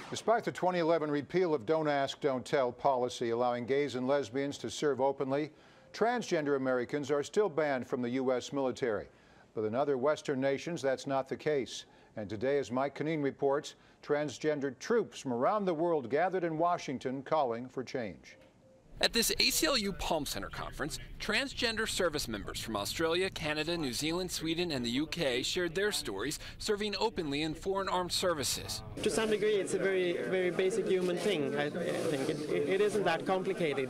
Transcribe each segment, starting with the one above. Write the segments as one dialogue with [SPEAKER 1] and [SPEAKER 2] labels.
[SPEAKER 1] Despite the 2011 repeal of Don't Ask, Don't Tell policy allowing gays and lesbians to serve openly, transgender Americans are still banned from the U.S. military. But in other Western nations, that's not the case. And today, as Mike CONNEEN reports, transgender troops from around the world gathered in Washington calling for change.
[SPEAKER 2] At this ACLU Palm Center conference, transgender service members from Australia, Canada, New Zealand, Sweden, and the UK shared their stories serving openly in foreign armed services.
[SPEAKER 3] To some degree, it's a very basic human thing. I think it isn't that complicated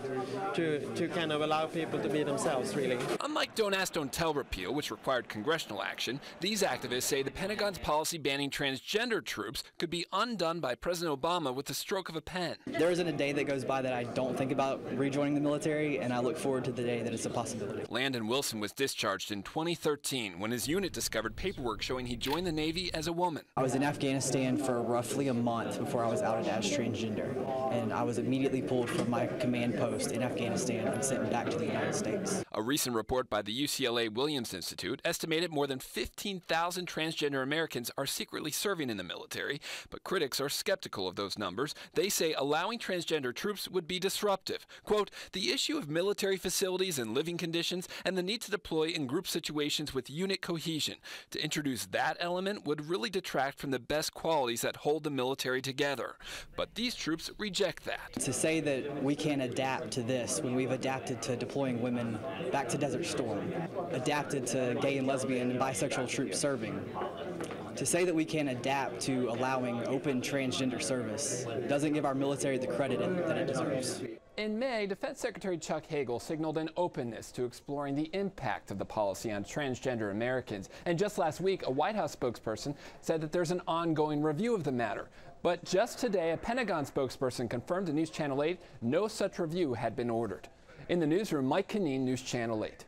[SPEAKER 3] to kind of allow people to be themselves, really.
[SPEAKER 2] Unlike Don't Ask, Don't Tell repeal, which required congressional action, these activists say the Pentagon's policy banning transgender troops could be undone by President Obama with the stroke of a pen.
[SPEAKER 4] There isn't a day that goes by that I don't think about rejoining the military, and I look forward to the day that it's a possibility.
[SPEAKER 2] Landon Wilson was discharged in 2013 when his unit discovered paperwork showing he joined the Navy as a woman.
[SPEAKER 4] I was in Afghanistan for roughly a month before I was outed as transgender, and I was immediately pulled from my command post in Afghanistan and sent back to the United States.
[SPEAKER 2] A recent report by the UCLA Williams Institute estimated more than 15,000 transgender Americans are secretly serving in the military, but critics are skeptical of those numbers. They say allowing transgender troops would be disruptive. Quote, the issue of military facilities and living conditions and the need to deploy in group situations with unit cohesion. To introduce that element would really detract from the best qualities that hold the military together. But these troops reject that.
[SPEAKER 4] To say that we can adapt to this when we've adapted to deploying women back to Desert Storm, adapted to gay and lesbian and bisexual troops serving, to say that we can adapt to allowing open transgender service doesn't give our military the credit that it deserves.
[SPEAKER 2] In May, Defense Secretary Chuck Hagel signaled an openness to exploring the impact of the policy on transgender Americans. And just last week, a White House spokesperson said that there's an ongoing review of the matter. But just today, a Pentagon spokesperson confirmed to NewsChannel 8 no such review had been ordered. In the newsroom, Mike CONNEEN, NewsChannel 8.